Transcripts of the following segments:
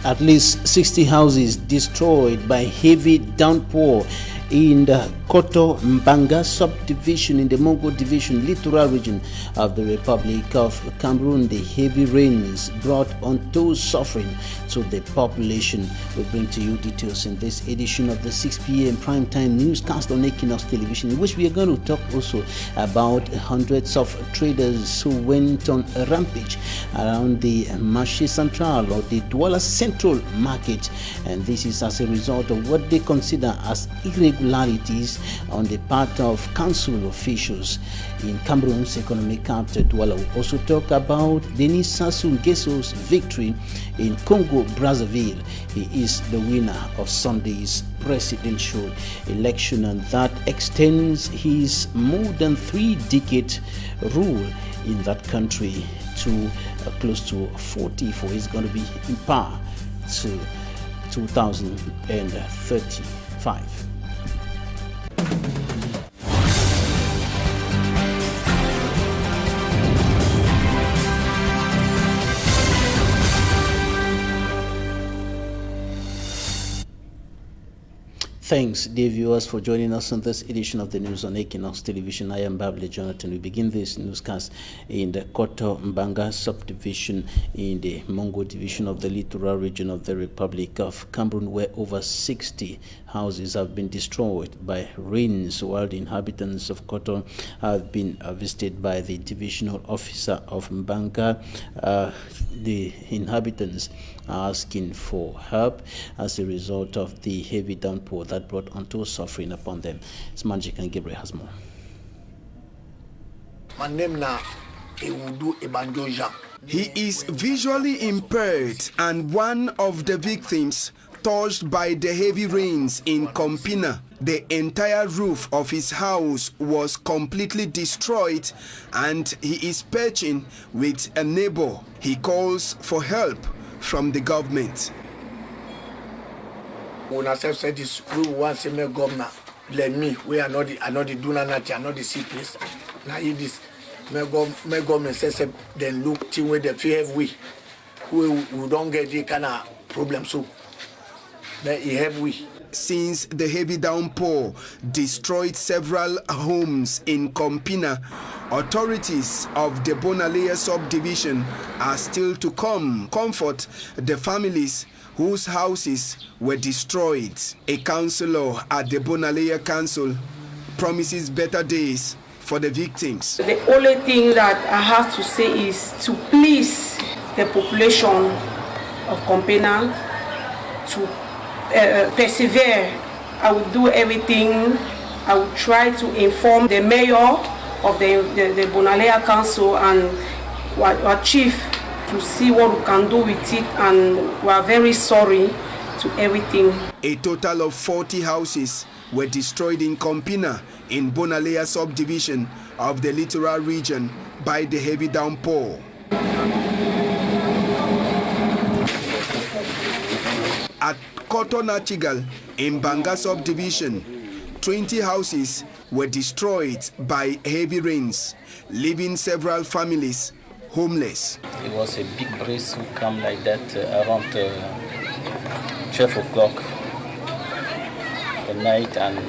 At least 60 houses destroyed by heavy downpour in the Koto Mbanga subdivision in the Mongo division, littoral region of the Republic of Cameroon. The heavy rains brought untold suffering to the population. We'll bring to you details in this edition of the 6 p.m. primetime newscast on Equinoxe Television, in which we are going to talk also about hundreds of traders who went on a rampage around the Marché Central or the Douala Central Market, and this is as a result of what they consider as irregularities on the part of council officials in Cameroon's economic capital, Douala. We also talk about Denis Sassou Nguesso's victory in Congo-Brazzaville. He is the winner of Sunday's presidential election, and that extends his more than 3-decade rule in that country to close to 44. He's going to be in power to 2035. Thanks, dear viewers, for joining us on this edition of the news on Equinoxe Television. I am Babli Jonathan. We begin this newscast in the Koto Mbanga subdivision in the Mongo division of the littoral region of the Republic of Cameroon, where over 60 houses have been destroyed by rains, while the inhabitants of Koto have been visited by the divisional officer of Mbanga. The inhabitants are asking for help as a result of the heavy downpour that brought untold suffering upon them. It's Magic and Gabriel has more. My name now Ewudu Ebanjoja. He is visually impaired and one of the victims touched by the heavy rains in Kompina. The entire roof of his house was completely destroyed, and he is perching with a neighbor. He calls for help from the government. When I said this, we want to make governor. Let me. We are not the Dunanati, are not the sea place. Now if this, my government says then look till where the fear we don't get the kind of problem. So then he have we. Since the heavy downpour destroyed several homes in Kompina, authorities of the Bonalea subdivision are still to comfort the families whose houses were destroyed. A councillor at the Bonalea Council promises better days for the victims. The only thing that I have to say is to please the population of Kompina to persevere. I will do everything. I will try to inform the mayor of the Bonalea Council and our chief to see what we can do with it, and we are very sorry to everything. A total of 40 houses were destroyed in Kompina in Bonalea subdivision of the littoral region by the heavy downpour. At Koto Nachigal in Mbanga subdivision, 20 houses were destroyed by heavy rains, leaving several families homeless. It was a big breeze who came like that around 12 o'clock at night, and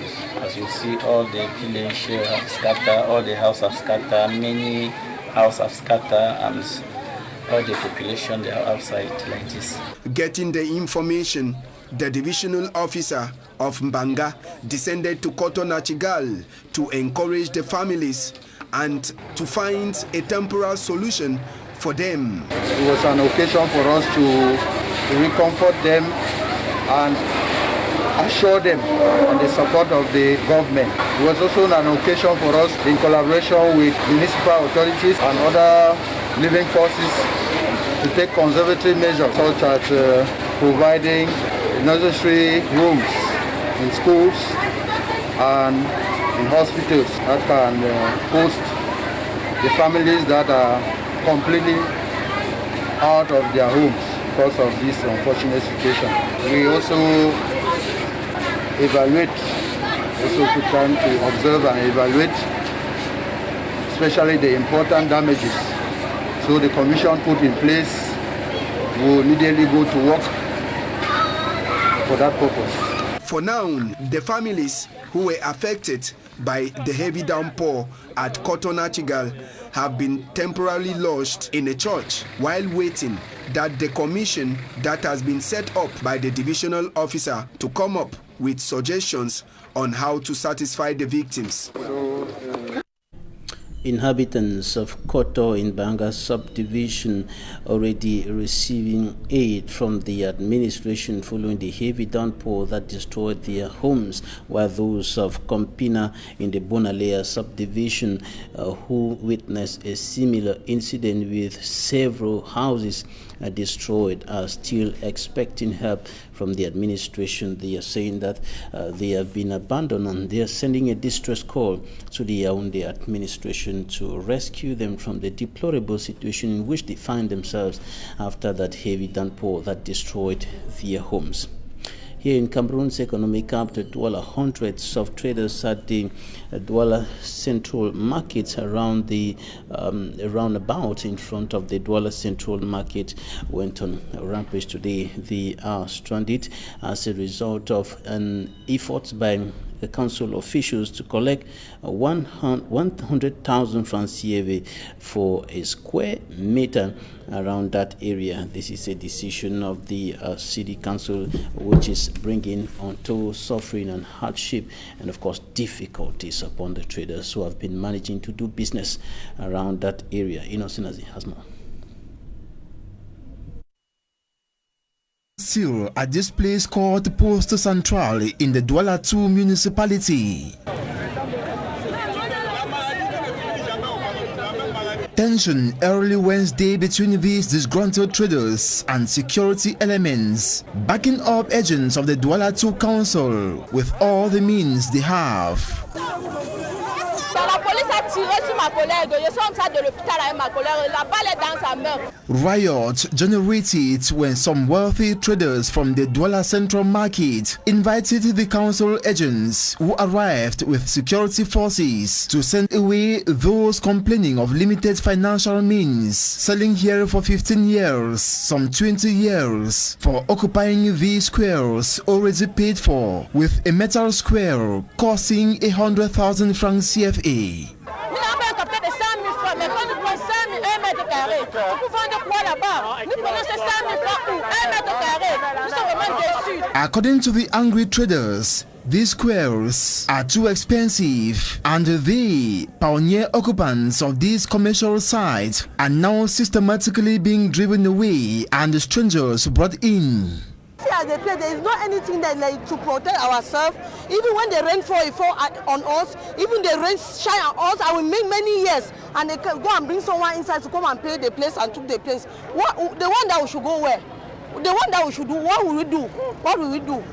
as you see, all the village have scattered, all the houses have scattered, many houses have scattered, and all the population they are outside like this. Getting the information, the divisional officer of Mbanga descended to Koto Nachigal to encourage the families and to find a temporary solution for them. It was an occasion for us to recomfort them and assure them on the support of the government. It was also an occasion for us, in collaboration with municipal authorities and other living forces, to take conservative measures such as providing necessary rooms in schools and in hospitals that can host the families that are completely out of their homes because of this unfortunate situation. We also evaluate, also took time to observe and evaluate, especially the important damages. So the commission put in place will immediately go to work for that purpose. For now, the families who were affected by the heavy downpour at Kotonachigal have been temporarily lodged in a church while waiting that the commission that has been set up by the divisional officer to come up with suggestions on how to satisfy the victims. Inhabitants of Koto in Banga subdivision already receiving aid from the administration following the heavy downpour that destroyed their homes, while those of Kompina in the Bonalea subdivision who witnessed a similar incident with several houses destroyed are still expecting help from the administration. They are saying that they have been abandoned, and they are sending a distress call to the Yaoundé administration to rescue them from the deplorable situation in which they find themselves after that heavy downpour that destroyed their homes. Here in Cameroon's economic capital, Douala, hundreds of traders at the Douala Central Market around the roundabout in front of the Douala Central Market went on a rampage today. They are stranded as a result of an effort by the council officials to collect 100,000 francs CFA for a square meter around that area. This is a decision of the city council, which is bringing untold suffering and hardship and of course difficulties upon the traders who have been managing to do business around that area. Innocent has more. Still at this place called Poste Central in the Douala 2 municipality. Tension early Wednesday between these disgruntled traders and security elements, backing up agents of the Douala 2 council with all the means they have. Riot generated when some wealthy traders from the Douala Central Market invited the council agents who arrived with security forces to send away those complaining of limited financial means, selling here for 15 years, some 20 years, for occupying these squares already paid for, with a metal square costing 100,000 francs CFA. According to the angry traders, these squares are too expensive, and the pioneer occupants of these commercial sites are now systematically being driven away and strangers brought in. As they play, there is not anything that like to protect ourselves. Even when the rain fall on us, even the rain shine on us, I will make many years, and they can go and bring someone inside to come and play the place and took the place. What the one that we should go where? The one that we should do, what will we do? What will we do?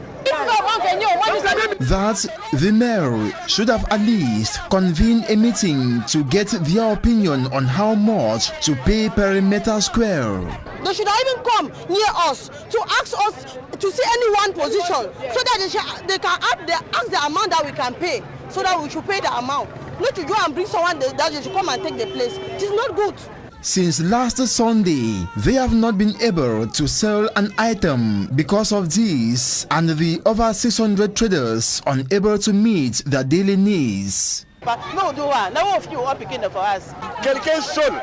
That the mayor should have at least convened a meeting to get their opinion on how much to pay per meter square. They should even come near us to ask us to see any one position so that they can ask the amount that we can pay, so that we should pay the amount. Not to go and bring someone that they should come and take the place. It is not good. Since last Sunday, they have not been able to sell an item because of this, and the over 600 traders unable to meet their daily needs. But no, no of you are picking for us. Quelqu'un seul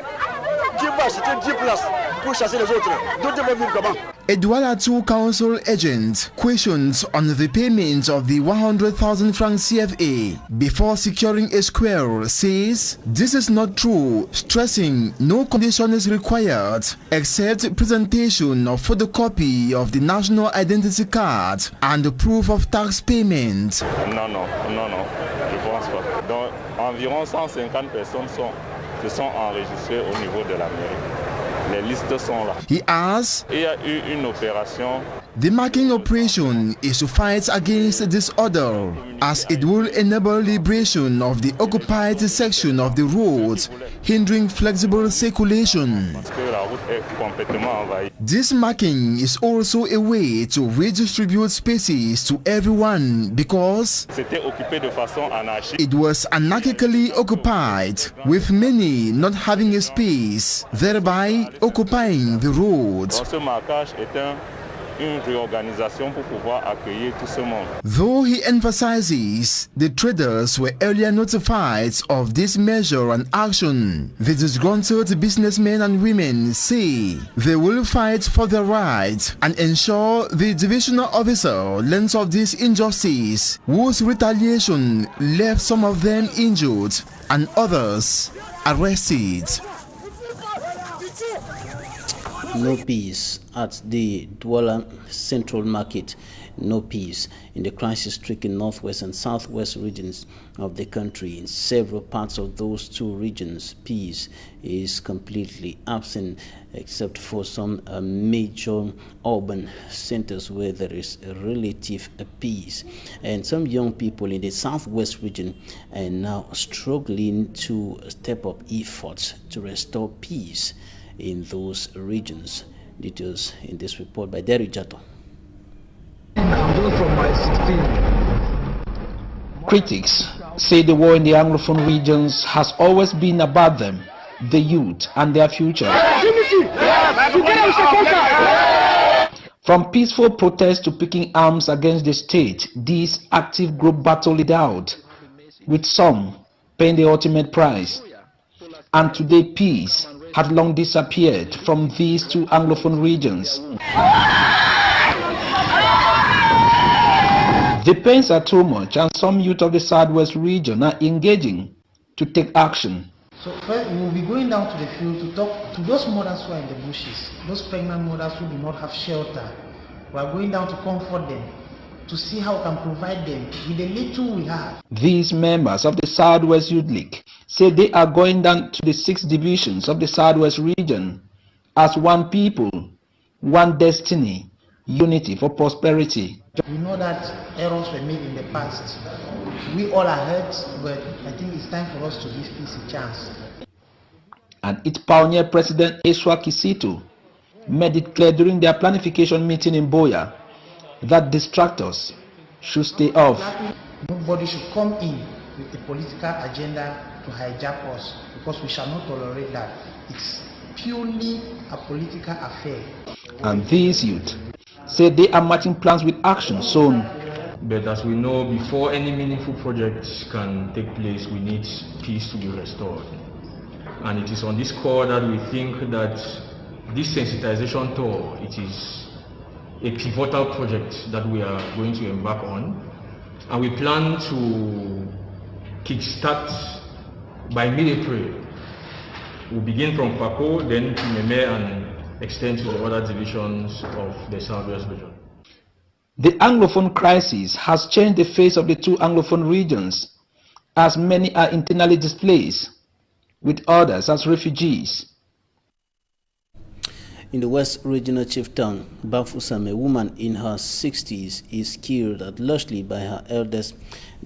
qui va acheter 10 places pour chasser les autres. D'autres vont vivre comment? A Douala 2 council agent questions on the payment of the 100,000 francs CFA before securing a square says this is not true, stressing no condition is required except presentation of photocopy of the national identity card and the proof of tax payment. Non, je pense pas. Donc, environ 150 personnes se sont enregistrées au niveau de la mairie. Les listes sont là. He adds, il y a eu une opération. The marking operation is to fight against disorder, as it will enable liberation of the occupied section of the road, hindering flexible circulation. This marking is also a way to redistribute spaces to everyone because it was anarchically occupied, with many not having a space, thereby occupying the road. une réorganisation pour pouvoir accueillir tout ce monde. Though he emphasizes the traders were earlier notified of this measure and action, the disgruntled businessmen and women say they will fight for their rights and ensure the divisional officer learns of this injustice, whose retaliation left some of them injured and others arrested. No peace at the Douala Central Market. No peace in the crisis-stricken northwest and southwest regions of the country. In several parts of those two regions, peace is completely absent, except for some major urban centers where there is a relative peace. And some young people in the southwest region are now struggling to step up efforts to restore peace in those regions. Details in this report by Derry Jato. Critics say the war in the Anglophone regions has always been about them, the youth and their future. From peaceful protests to picking arms against the state, this active group battled it out, with some paying the ultimate price. And today peace had long disappeared from these two Anglophone regions. The pains are too much, and some youth of the Southwest region are engaging to take action. So first we will be going down to the field to talk to those mothers who are in the bushes, those pregnant mothers who do not have shelter. We are going down to comfort them, to see how we can provide them with the little we have. These members of the Southwest Youth League say they are going down to the 6 divisions of the Southwest region as one people, one destiny, unity for prosperity. We know that errors were made in the past. We all are hurt, but I think it's time for us to give peace a chance. And its pioneer President Eswa Kisito made it clear during their planification meeting in Boya that distractors should stay off. Nobody should come in with a political agenda to hijack us, because we shall not tolerate that. It's purely a political affair. And these youth say they are matching plans with action soon. But as we know, before any meaningful projects can take place, we need peace to be restored. And it is on this score that we think that this sensitization tour, it is a pivotal project that we are going to embark on. And we plan to kickstart by mid-April. We'll begin from Pako, then to Meme, and extend to the other divisions of the Southwest region. The Anglophone crisis has changed the face of the two Anglophone regions, as many are internally displaced, with others as refugees. In the West Regional Chieftain, Bafusam, a woman in her 60s, is killed allegedly by her eldest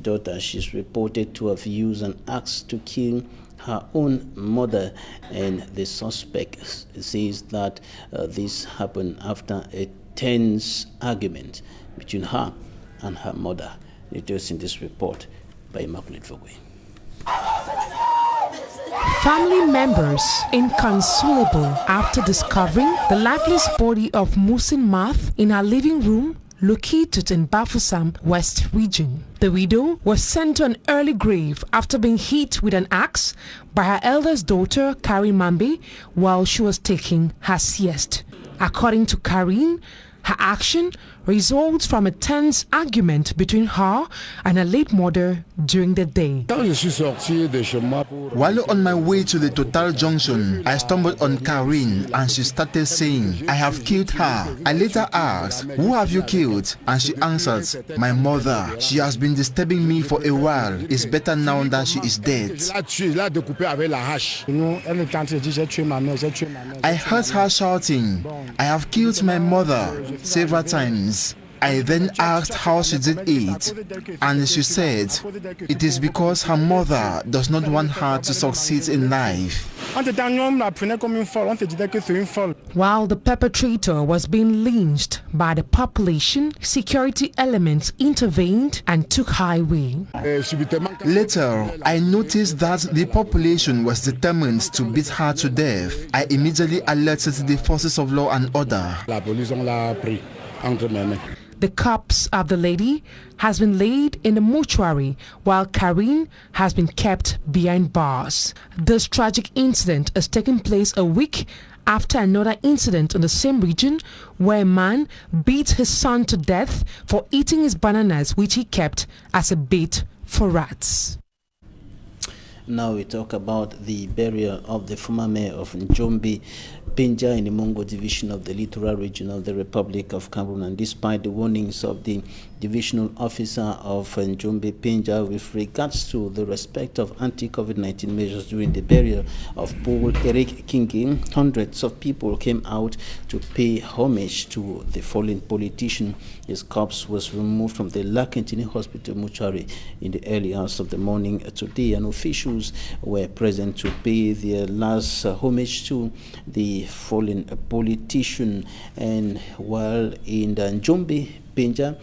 daughter. She's reported to have used an axe to kill her own mother, and the suspect says that this happened after a tense argument between her and her mother. Details in this report by Immaculate Vogwe. Family members inconsolable after discovering the lifeless body of Musin Math in her living room located in Bafusam West region. The widow was sent to an early grave after being hit with an axe by her eldest daughter, Karin Mambe, while she was taking her siesta. According to Karin, her action results from a tense argument between her and her late mother during the day. While on my way to the Total Junction, I stumbled on Karin and she started saying, "I have killed her." I later asked, "Who have you killed?" And she answered, "My mother. She has been disturbing me for a while. It's better now that she is dead." I heard her shouting, "I have killed my mother," several times. I then asked how she did it, and she said it is because her mother does not want her to succeed in life. While the perpetrator was being lynched by the population, security elements intervened and took highway. Later, I noticed that the population was determined to beat her to death. I immediately alerted the forces of law and order. The corpse of the lady has been laid in the mortuary while Karine has been kept behind bars. This tragic incident has taken place a week after another incident in the same region where a man beat his son to death for eating his bananas, which he kept as a bait for rats. Now we talk about the burial of the former mayor of Njombe, Penja, in the Mongo division of the Littoral region of the Republic of Cameroon. And despite the warnings of the divisional officer of Njombe, Penja, with regards to the respect of anti-COVID-19 measures during the burial of Paul Eric Kingi, hundreds of people came out to pay homage to the fallen politician. His corpse was removed from the Lakentini Hospital mortuary in the early hours of the morning today, and officials were present to pay their last homage to the fallen politician. And while in the Njombe, Penja,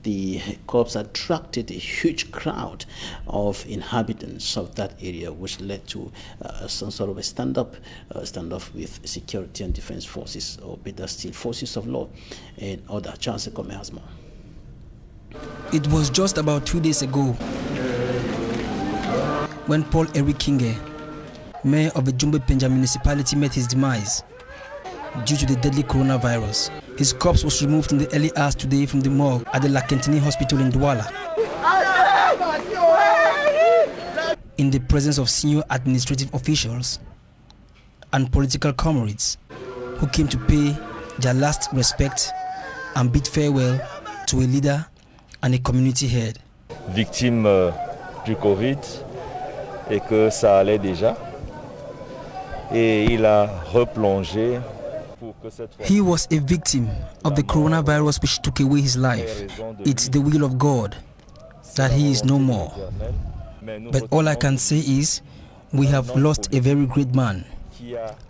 the corpse attracted a huge crowd of inhabitants of that area, which led to some sort of a standoff with security and defense forces, or better still, forces of law and other. Charles Ekome has more. It was just about 2 days ago when Paul Eric Kinge, mayor of the Njombe Penja municipality, met his demise due to the deadly coronavirus. His corpse was removed in the early hours today from the morgue at the Lakentini Hospital in Douala, in the presence of senior administrative officials and political comrades who came to pay their last respect and bid farewell to a leader and a community head. Victime du Covid et que ça allait déjà, et il a replongé. He was a victim of the coronavirus which took away his life. It's the will of God that he is no more. But all I can say is we have lost a very great man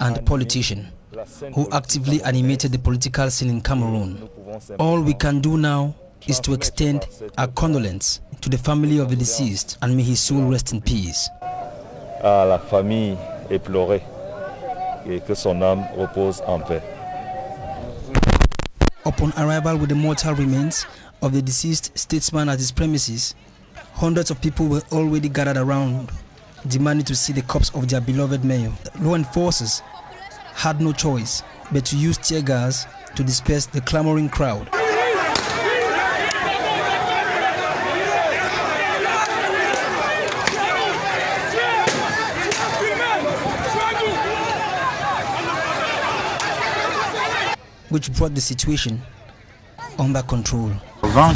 and politician who actively animated the political scene in Cameroon. All we can do now is to extend our condolence to the family of the deceased, and may his soul rest in peace. À la famille éplorée, et que son âme repose en paix. Upon arrival with the mortal remains of the deceased statesman at his premises, hundreds of people were already gathered around, demanding to see the corpse of their beloved mayor. Law enforcers had no choice but to use tear gas to disperse the clamoring crowd. Which brought the situation under control. Before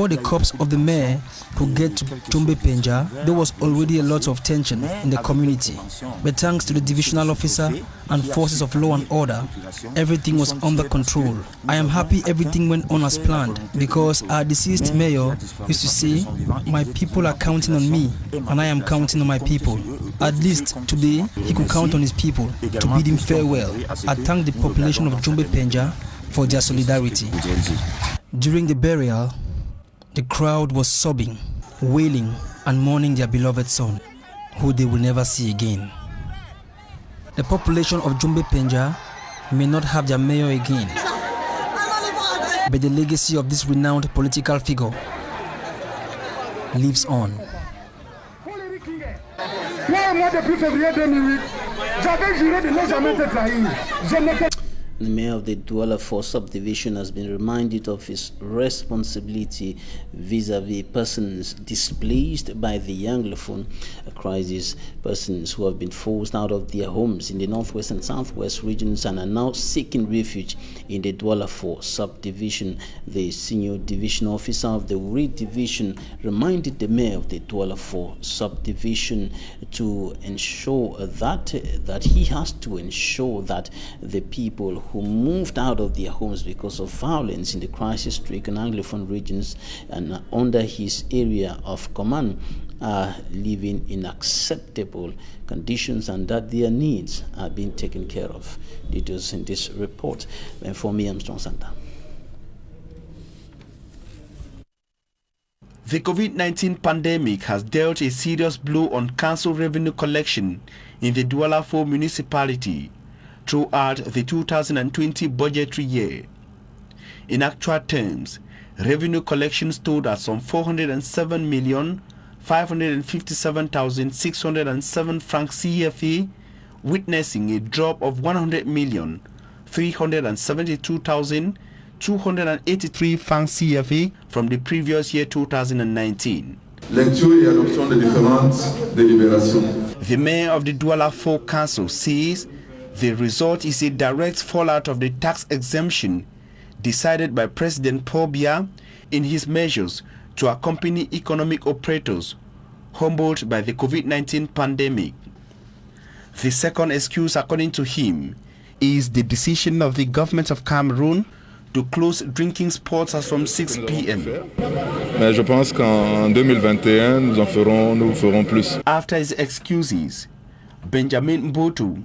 the corpse of the mayor could get to Njombe Penja, there was already a lot of tension in the community. But thanks to the divisional officer and forces of law and order, everything was under control. I am happy everything went on as planned, because our deceased mayor used to say, "My people are counting on me, and I am counting on my people." At least today, he could count on his people to bid him farewell. I thank the population of Njombe Penja for their solidarity. During the burial, the crowd was sobbing, wailing, and mourning their beloved son, who they will never see again. The population of Njombe Penja may not have their mayor again, but the legacy of this renowned political figure lives on. The mayor of the Douala 4 subdivision has been reminded of his responsibility vis-a-vis persons displaced by the Anglophone crisis, persons who have been forced out of their homes in the northwest and southwest regions and are now seeking refuge in the Douala 4 subdivision. The senior division officer of the Uri division reminded the mayor of the Douala 4 subdivision to ensure that he has to ensure that the people who moved out of their homes because of violence in the crisis-stricken Anglophone regions and under his area of command are living in acceptable conditions, and that their needs are being taken care of. Details in this report. And for me, I'm Strong Santa. The COVID-19 pandemic has dealt a serious blow on council revenue collection in the Douala 4 municipality. throughout the 2020 budgetary year. In actual terms, revenue collection stood at some 407,557,607 francs CFA, witnessing a drop of 100,372,283 francs CFA from the previous year 2019. Lecture et adoption de différentes délibérations. The mayor of the Douala 4 Council says the result is a direct fallout of the tax exemption decided by President Paul Biya in his measures to accompany economic operators humbled by the COVID-19 pandemic. The second excuse, according to him, is the decision of the government of Cameroon to close drinking spots as from 6 p.m. Mais je pense qu'en 2021, nous ferons plus. After his excuses, Benjamin Mbotu,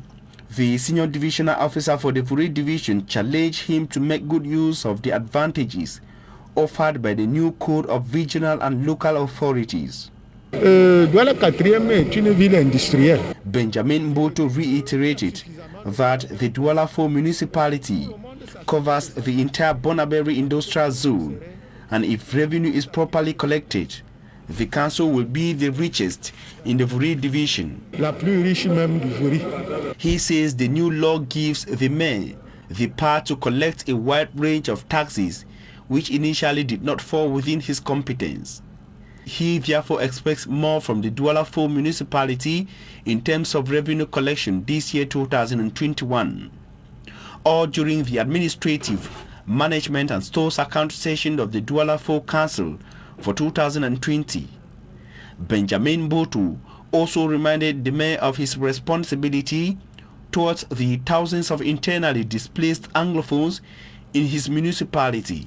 the senior divisional officer for the Furi division, challenged him to make good use of the advantages offered by the new code of regional and local authorities. Douala 4e est une ville industrielle. Benjamin Mbotu reiterated that the Douala 4 municipality covers the entire Bonaberi industrial zone, and if revenue is properly collected, the council will be the richest in the Furi division. La plus riche même du Furi. He says the new law gives the mayor the power to collect a wide range of taxes which initially did not fall within his competence. He therefore expects more from the Douala 4 municipality in terms of revenue collection this year 2021. Or during the administrative, management and stores account session of the Douala 4 Council for 2020. Benjamin Mbotu also reminded the mayor of his responsibility towards the thousands of internally displaced Anglophones in his municipality.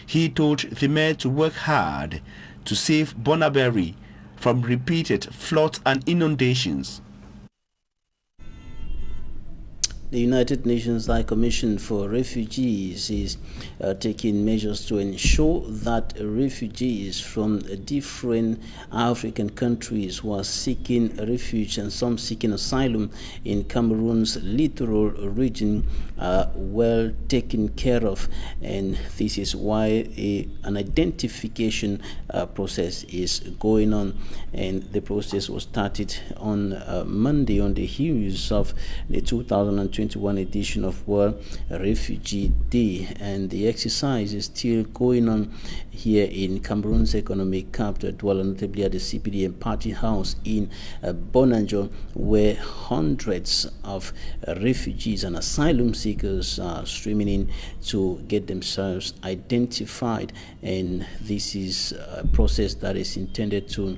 He told the mayor to work hard to save Bonaberi from repeated floods and inundations. The United Nations High Commission for Refugees is taking measures to ensure that refugees from different African countries who are seeking refuge and some seeking asylum in Cameroon's littoral region are well taken care of, and this is why an identification process is going on, and the process was started on Monday on the heels of the 2021 edition of World Refugee Day, and the exercise is still going on here in Cameroon's economic capital, Douala, notably at the CPD and Party House in Bonanjo, where hundreds of refugees and asylum seekers are streaming in to get themselves identified, and this is a process that is intended to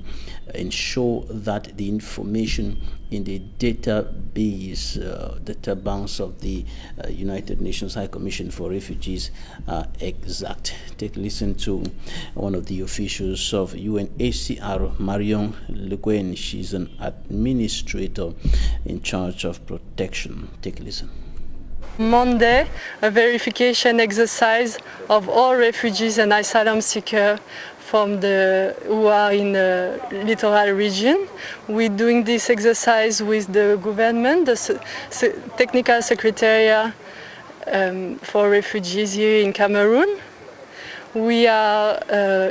ensure that the information in the database, databanks of the United Nations High Commission for Refugees are exact. Take a listen to one of the officials of UNHCR, Marion Le Guen. She's an administrator in charge of protection. Take a listen. Monday, a verification exercise of all refugees and asylum seekers who are in the littoral region. We're doing this exercise with the government, the technical secretariat for refugees here in Cameroon. We are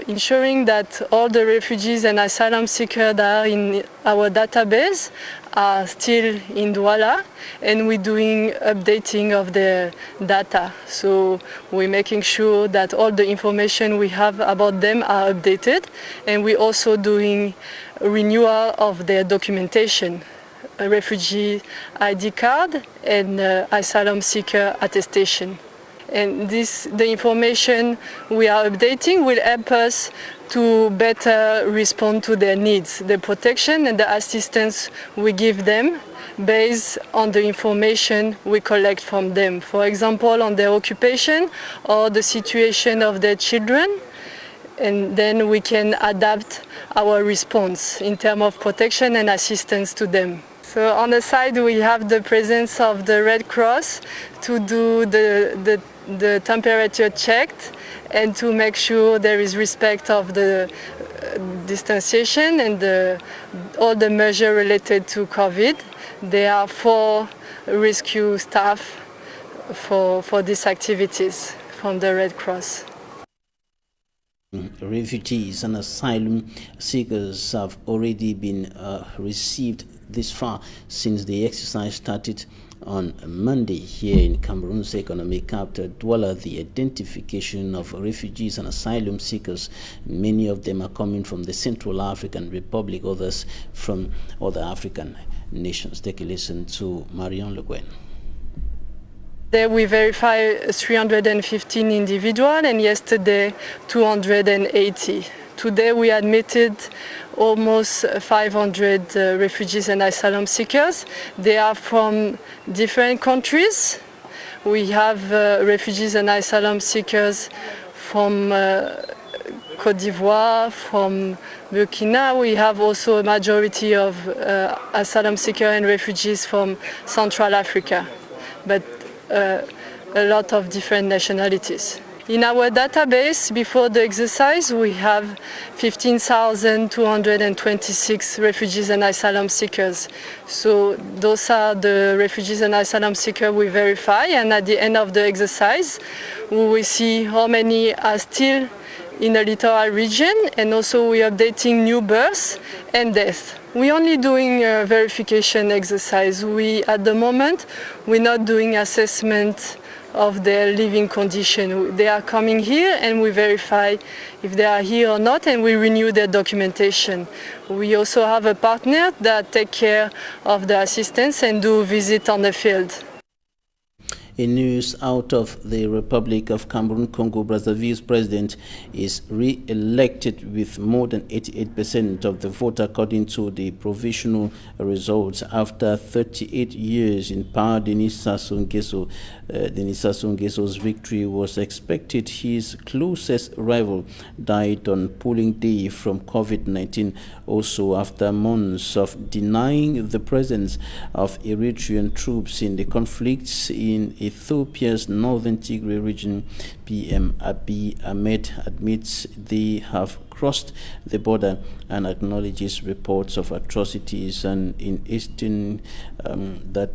ensuring that all the refugees and asylum seekers that are in our database are still in Douala, and we're doing updating of the data. So we're making sure that all the information we have about them are updated, and we're also doing renewal of their documentation, a refugee ID card and asylum seeker attestation. And the information we are updating will help us to better respond to their needs, the protection and the assistance we give them based on the information we collect from them. For example, on their occupation or the situation of their children, and then we can adapt our response in terms of protection and assistance to them. So on the side we have the presence of the Red Cross to do the temperature checked and to make sure there is respect of the distanciation and all the measures related to COVID. There are 4 rescue staff for these activities from the Red Cross. Refugees and asylum seekers have already been received this far since the exercise started on Monday here in Cameroon's economic capital, Douala. The identification of refugees and asylum seekers, many of them are coming from the Central African Republic, others from other African nations. Take a listen to Marion Le Guen. There we verified 315 individuals, and yesterday 280. Today we admitted almost 500 refugees and asylum seekers. They are from different countries. We have refugees and asylum seekers from Côte d'Ivoire, from Burkina. We have also a majority of asylum seekers and refugees from Central Africa, but a lot of different nationalities. In our database, before the exercise, we have 15,226 refugees and asylum seekers. So those are the refugees and asylum seekers we verify, and at the end of the exercise, we will see how many are still in the littoral region, and also we're updating new births and deaths. We're only doing a verification exercise. At the moment, we're not doing assessment of their living condition. They are coming here and we verify if they are here or not, and we renew their documentation. We also have a partner that take care of the assistance and do visit on the field. In news out of the Republic of Cameroon, Congo-Brazzaville's president is re-elected with more than 88% of the vote according to the provisional results. After 38 years in power, Denis Sassou Nguesso's victory was expected. His closest rival died on polling day from COVID-19. Also, after months of denying the presence of Eritrean troops in the conflicts in Ethiopia's northern Tigray region, PM Abiy Ahmed admits they have crossed the border and acknowledges reports of atrocities and in eastern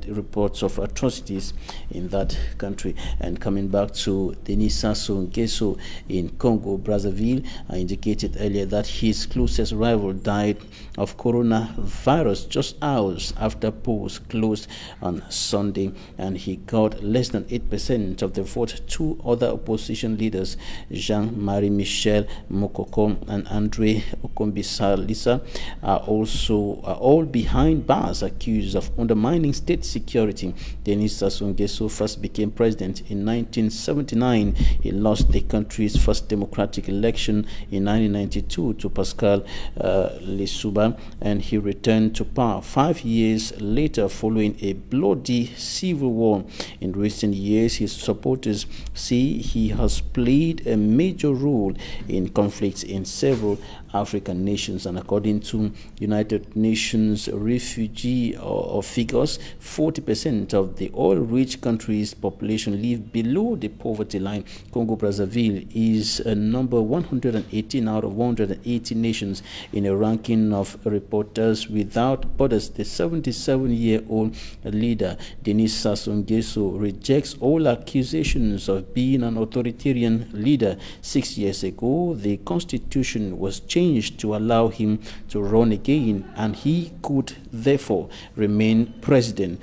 reports of atrocities in that country. And coming back to Denis Sassou Nguesso in Congo-Brazzaville, I indicated earlier that his closest rival died of coronavirus just hours after polls closed on Sunday, and he got less than 8% of the vote. Two other opposition leaders, Jean-Marie Michel Mokoko and Andre Okombisa-Lisa, are all behind bars accused of undermining state security. Denis Sassou Nguesso first became president in 1979. He lost the country's first democratic election in 1992 to Pascal Lissouba, and he returned to power 5 years later following a bloody civil war. In recent years, his supporters say he has played a major role in conflicts in several African nations, and according to United Nations refugee figures, 40% of the oil-rich country's population live below the poverty line. Congo-Brazzaville is number 118 out of 180 nations in a ranking of Reporters Without Borders. The 77-year-old leader, Denis Sassou Nguesso, rejects all accusations of being an authoritarian leader. 6 years ago, the constitution was changed to allow him to run again, and he could therefore remain president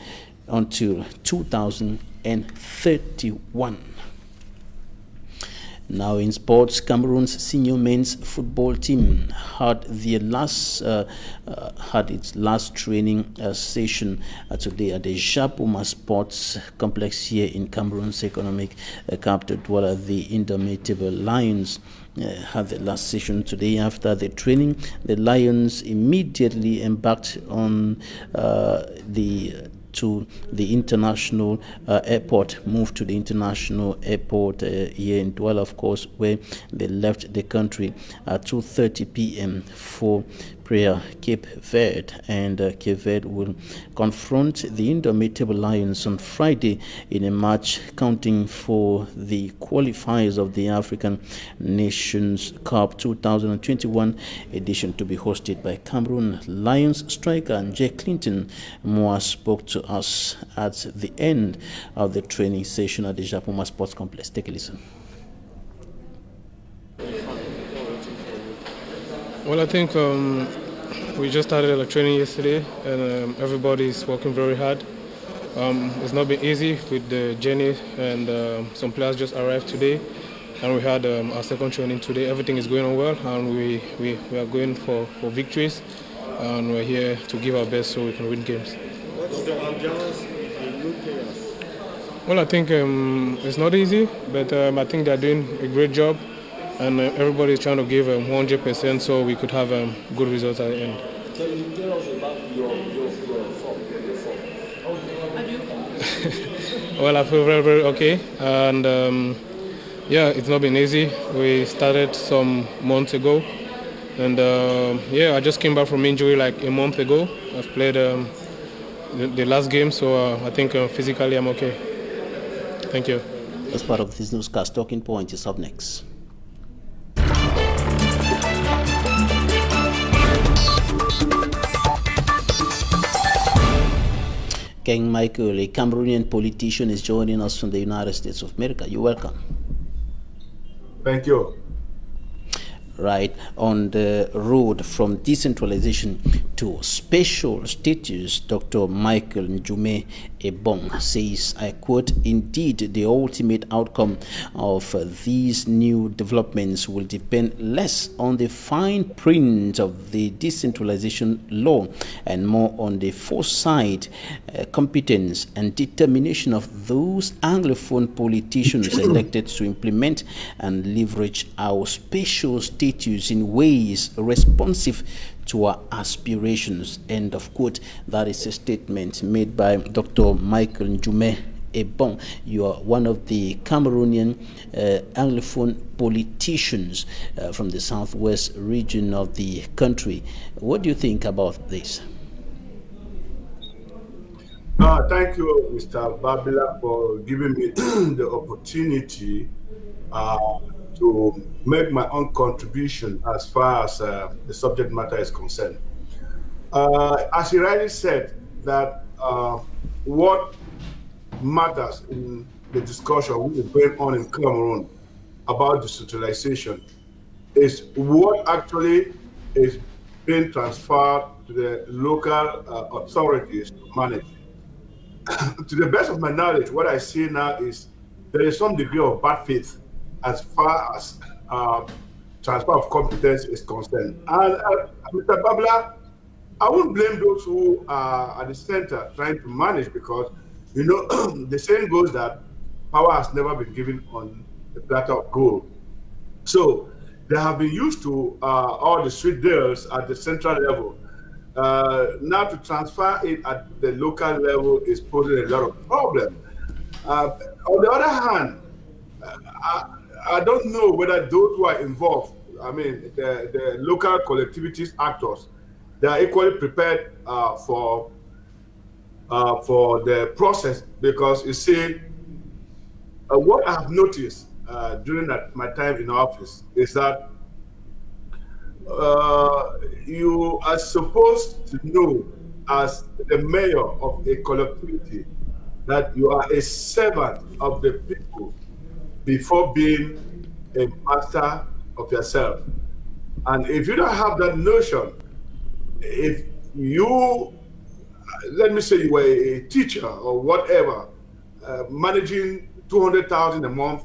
until 2031. Now in sports, Cameroon's senior men's football team had its last training session today at the Japoma Sports Complex here in Cameroon's economic capital, Douala. The Indomitable Lions had the last session today. After the training, the Lions immediately embarked on to the international airport, moved to the international airport here in Douala, of course, where they left the country at 2:30 p.m. for Prayer Cape Verde, and Cape Verde will confront the indomitable Lions on Friday in a match counting for the qualifiers of the African Nations Cup 2021 edition to be hosted by Cameroon. Lions striker Jay Clinton Moa spoke to us at the end of the training session at the Japoma Sports Complex. Take a listen. Well, I think we just started training yesterday, and everybody is working very hard. It's not been easy with the journey, and some players just arrived today, and we had our second training today. Everything is going on well, and we are going for victories, and we're here to give our best so we can win games. What's the ambiance in new players? Well, I think it's not easy, but I think they're doing a great job, and everybody is trying to give 100% so we could have good results at the end. Can you tell us about your form? Well, I feel very, very okay, and yeah, it's not been easy. We started some months ago, and yeah, I just came back from injury like a month ago. I've played the last game, so I think physically I'm okay. Thank you. As part of this newscast, Talking Point is up next. King Michael, a Cameroonian politician, is joining us from the United States of America. You're welcome. Thank you. Right, on the road from decentralization to special status, Dr. Michael Njume Ebong says, I quote, indeed, the ultimate outcome of these new developments will depend less on the fine print of the decentralization law and more on the foresight, competence, and determination of those Anglophone politicians elected to implement and leverage our special status in ways responsive to our aspirations. End of quote. That is a statement made by Dr. Michael Njume Ebong. You are one of the Cameroonian Anglophone politicians from the southwest region of the country. What do you think about this? Thank you, Mr. Babila, for giving me the opportunity to make my own contribution as far as the subject matter is concerned. As he rightly said, that what matters in the discussion which is going on in Cameroon about decentralization is what actually is being transferred to the local authorities to manage. To the best of my knowledge, what I see now is there is some degree of bad faith as far as transfer of competence is concerned. And Mr. Babla, I won't blame those who are at the center trying to manage, because, you know, the saying goes that power has never been given on a platter of gold. So they have been used to all the sweet deals at the central level. Now to transfer it at the local level is posing a lot of problems. On the other hand, I don't know whether those who are involved, I mean, the local collectivities actors, they are equally prepared for the process, because you see, what I have noticed during my time in office is that you are supposed to know, as the mayor of a collectivity, that you are a servant of the people before being a master of yourself. And if you don't have that notion, if you, let me say you were a teacher or whatever, managing 200,000 a month,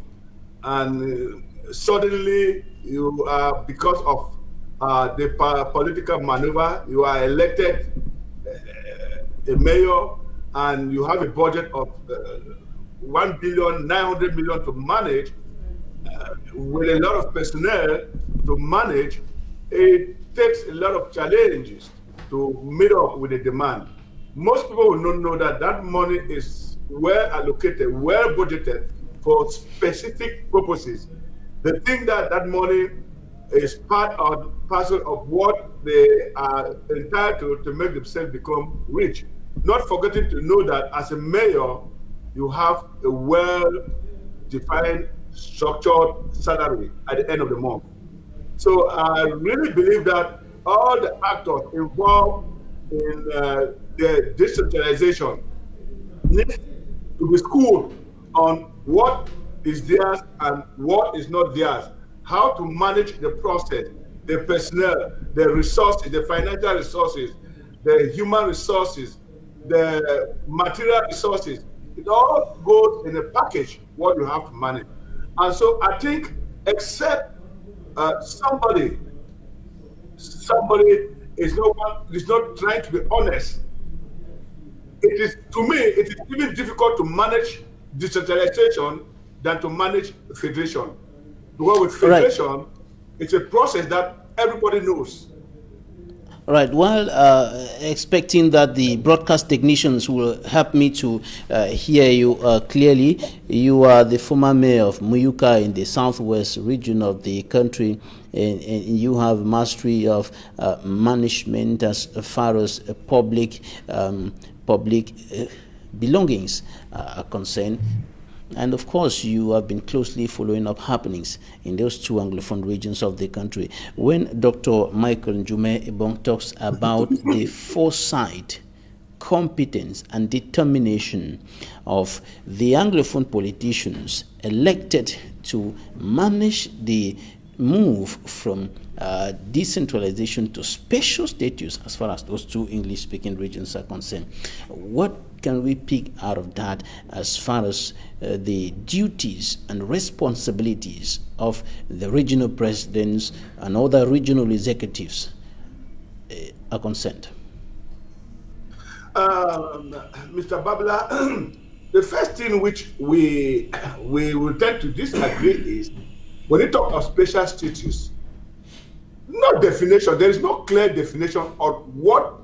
and suddenly you are, because of the political maneuver, you are elected a mayor, and you have a budget of 1,900,000,000 to manage, with a lot of personnel to manage. It takes a lot of challenges to meet up with the demand. Most people will not know that that money is well allocated, well budgeted for specific purposes. They think that that money is part and parcel of what they are entitled to make themselves become rich. Not forgetting to know that as a mayor, you have a well-defined, structured salary at the end of the month. So I really believe that all the actors involved in the decentralization need to be schooled on what is theirs and what is not theirs, how to manage the process, the personnel, the resources, the financial resources, the human resources, the material resources. It all goes in a package, what you have to manage. And so I think, except somebody is not trying to be honest, it is, to me, it is even difficult to manage decentralization than to manage federation. Because with federation, it's a process that everybody knows. Right. While expecting that the broadcast technicians will help me to hear you clearly, you are the former mayor of Muyuka in the southwest region of the country, and you have mastery of management as far as public belongings are concerned. And of course, you have been closely following up happenings in those two Anglophone regions of the country. When Dr. Michael Njume Ebong talks about the foresight, competence, and determination of the Anglophone politicians elected to manage the move from decentralization to special status as far as those two English-speaking regions are concerned, what can we pick out of that as far as the duties and responsibilities of the regional presidents and other regional executives are concerned? Mr. Babla, the first thing which we will tend to disagree is when you talk of special status, no definition, there is no clear definition of what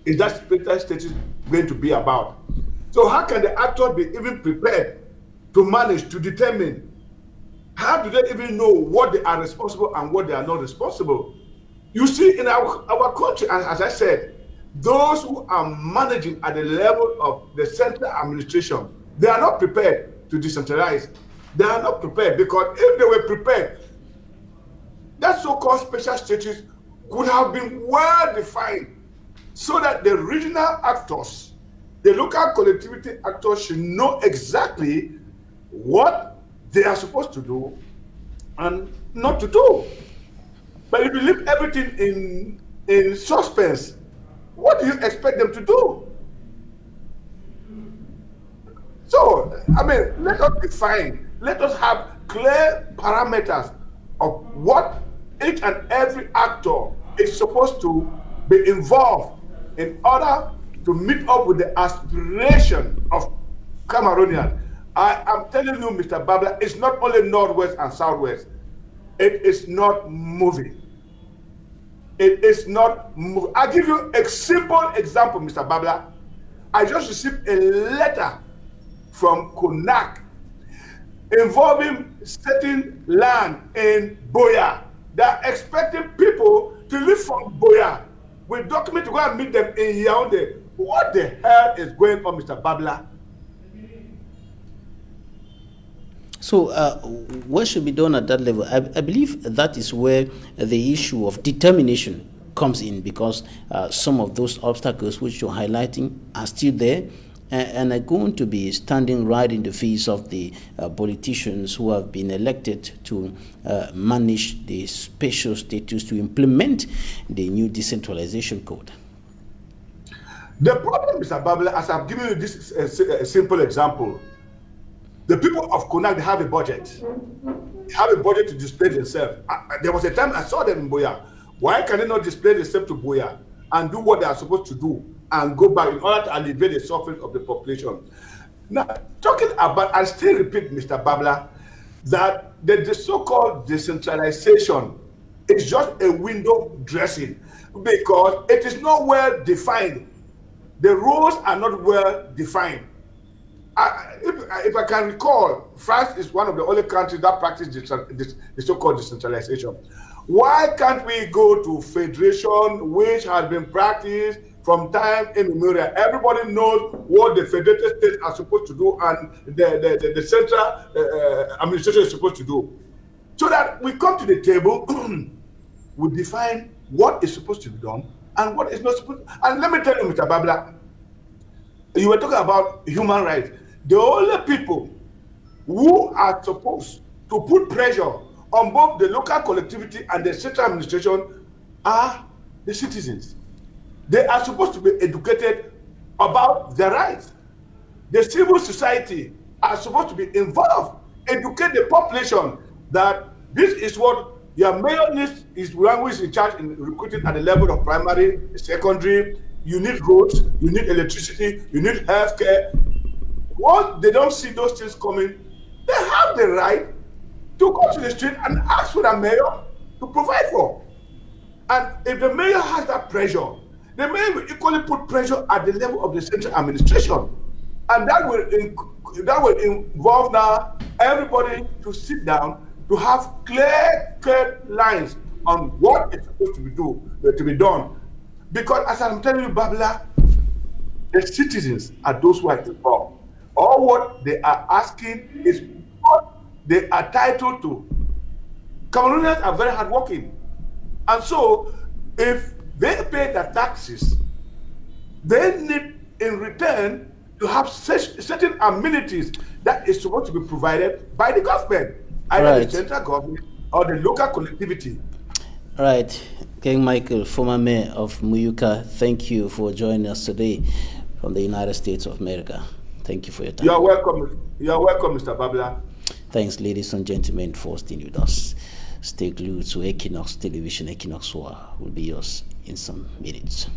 is that special status going to be about. So how can the actor be even prepared to manage, to determine? How do they even know what they are responsible and what they are not responsible? You see, in our country, as I said, those who are managing at the level of the central administration, they are not prepared to decentralize. They are not prepared, because if they were prepared, that so-called special status could have been well defined so that the regional actors, the local collectivity actors should know exactly what they are supposed to do and not to do. But if you leave everything in suspense, what do you expect them to do? So, I mean, let us define, let us have clear parameters of what each and every actor is supposed to be involved in order to meet up with the aspiration of Cameroonians. I am telling you, Mr. Babla, it's not only Northwest and Southwest. It is not moving. It is not moving. I'll give you a simple example, Mr. Babla. I just received a letter from Konak involving certain land in Boya. They are expecting people to live from Boya with documents to go and meet them in Yaoundé. What the hell is going on, Mr. Babla? So what should be done at that level? I believe that is where the issue of determination comes in, because some of those obstacles which you're highlighting are still there and are going to be standing right in the face of the politicians who have been elected to manage the special status, to implement the new decentralization code. The problem, Mr. Babla, as I've given you this a simple example, the people of Konak, they have a budget. They have a budget to display themselves. There was a time I saw them in Boya. Why can they not display themselves to Boya and do what they are supposed to do and go back in order to alleviate the suffering of the population? Now, talking about, I still repeat, Mr. Babla, that the so-called decentralization is just a window dressing, because it is not well defined. The rules are not well defined. If I can recall, France is one of the only countries that practice the so-called decentralization. Why can't we go to federation, which has been practiced from time immemorial? Everybody knows what the federated states are supposed to do and the central administration is supposed to do. So that we come to the table, we define what is supposed to be done and what is not supposed to. And let me tell you, Mr. Babla, you were talking about human rights. The only people who are supposed to put pressure on both the local collectivity and the central administration are the citizens. They are supposed to be educated about their rights. The civil society are supposed to be involved, educate the population that this is what your mayor needs, is one who is in charge in recruiting at the level of primary, secondary. You need roads, you need electricity, you need healthcare. Once they don't see those things coming, they have the right to go to the street and ask for the mayor to provide for. And if the mayor has that pressure, the mayor will equally put pressure at the level of the central administration. And that will involve now everybody to sit down to have clear lines on what is supposed to be done. Because as I'm telling you, Babla, the citizens are those who are involved. All what they are asking is what they are entitled to. Cameroonians are very hardworking. And so, if they pay their taxes, they need in return to have certain amenities that is supposed to be provided by the government, either the central government or the local collectivity. All right. King Michael, former mayor of Muyuka, thank you for joining us today from the United States of America. Thank you for your time. You're welcome. You're welcome, Mr. Babla. Thanks, ladies and gentlemen, for staying with us. Stay glued to Equinoxe Television. Equinoxe War will be yours in some minutes.